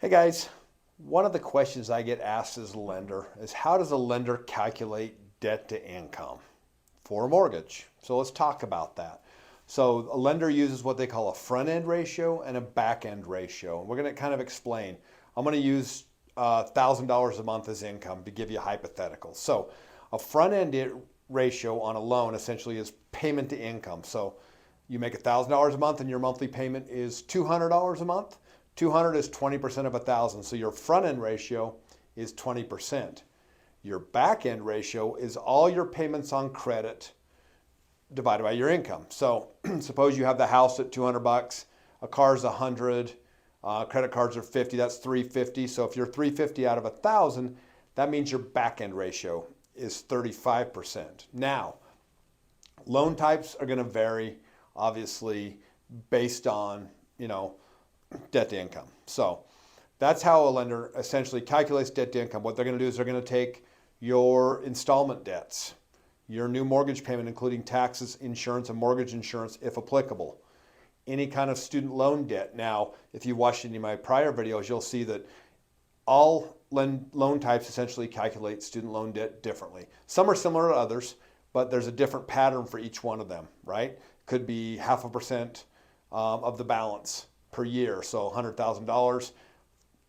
Hey guys, one of the questions I get asked as a lender is how does a lender calculate debt to income for a mortgage? So let's talk about that. So a lender uses what they call a front end ratio and a back end ratio. And we're going to kind of explain. I'm going to use $1,000 a month as income to give you a hypothetical. So a front end ratio on a loan essentially is payment to income. So you make $1,000 a month and your monthly payment is $200 a month. 200 is 20% of 1,000, so your front end ratio is 20%. Your back end ratio is all your payments on credit divided by your income. So suppose you have the house at 200 bucks, a car's 100, credit cards are 50, that's 350. So if you're 350 out of 1,000, that means your back end ratio is 35%. Now, loan types are going to vary, obviously, based on, debt to income. So that's how a lender essentially calculates debt to income. What they're going to do is they're going to take your installment debts, your new mortgage payment, including taxes, insurance, and mortgage insurance, if applicable, any kind of student loan debt. Now, if you watched any of my prior videos, you'll see that all loan types essentially calculate student loan debt differently. Some are similar to others, but there's a different pattern for each one of them, right? Could be 0.5% of the balance per year. So $100,000,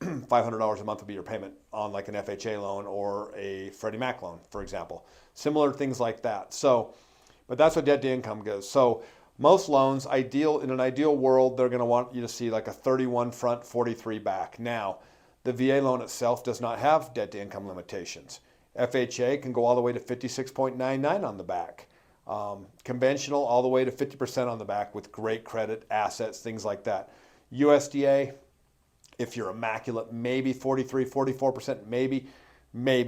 $500 a month would be your payment on like an FHA loan or a Freddie Mac loan, for example. Similar things like that. So, but that's what debt to income goes. So most loans, in an ideal world, they're going to want you to see like a 31 front, 43 back. Now, the VA loan itself does not have debt to income limitations. FHA can go all the way to 56.99 on the back. Conventional all the way to 50% on the back with great credit, assets, things like that. USDA, if you're immaculate, maybe 43, 44%, maybe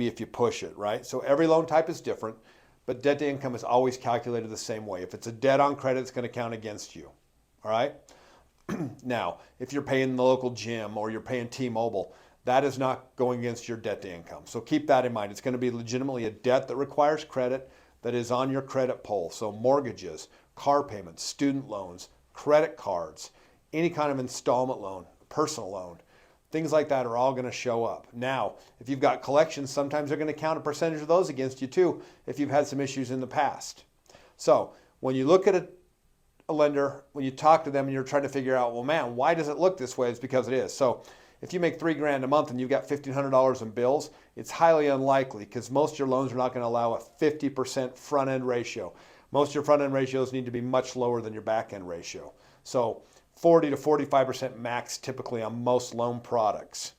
if you push it, right? So every loan type is different, but debt to income is always calculated the same way. If it's a debt on credit, it's going to count against you, all right? Now, if you're paying the local gym or you're paying T-Mobile, that is not going against your debt to income. So keep that in mind. It's going to be legitimately a debt that requires credit that is on your credit pull. So mortgages, car payments, student loans, credit cards, any kind of installment loan, personal loan, things like that are all going to show up. Now, if you've got collections, sometimes they're going to count a percentage of those against you too if you've had some issues in the past. So when you look at a lender, when you talk to them and you're trying to figure out, well, man, why does it look this way? It's because it is. So if you make $3,000 a month and you've got $1,500 in bills, it's highly unlikely because most of your loans are not going to allow a 50% front end ratio. Most of your front end ratios need to be much lower than your back end ratio. So 40 to 45% max typically on most loan products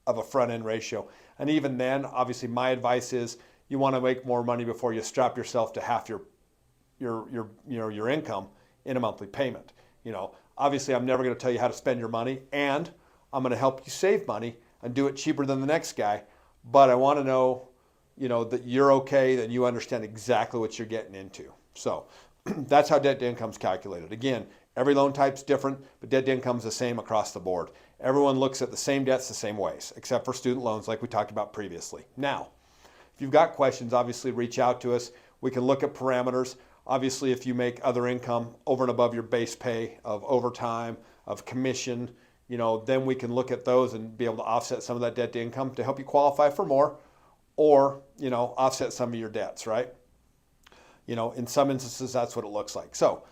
of a front end ratio. And even then, obviously my advice is you want to make more money before you strap yourself to half your income in a monthly payment. Obviously I'm never going to tell you how to spend your money, and I'm going to help you save money and do it cheaper than the next guy. But I want to know, that you're okay, that you understand exactly what you're getting into. So that's how debt to income is calculated. Again, every loan type's different, but debt to income is the same across the board. Everyone looks at the same debts the same ways, except for student loans like we talked about previously. Now, if you've got questions, obviously reach out to us. We can look at parameters. Obviously, if you make other income over and above your base pay of overtime, of commission, then we can look at those and be able to offset some of that debt to income to help you qualify for more, or, offset some of your debts, right? In some instances, that's what it looks like. So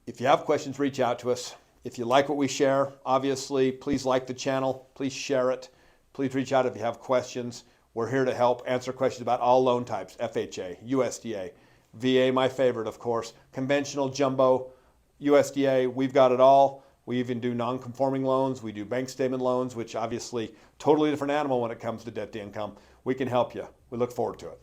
if you have questions, reach out to us. If you like what we share, obviously, please like the channel. Please share it. Please reach out if you have questions. We're here to help answer questions about all loan types, FHA, USDA, VA, my favorite, of course, conventional, jumbo, USDA, we've got it all. We even do non-conforming loans. We do bank statement loans, which obviously totally different animal when it comes to debt to income. We can help you. We look forward to it.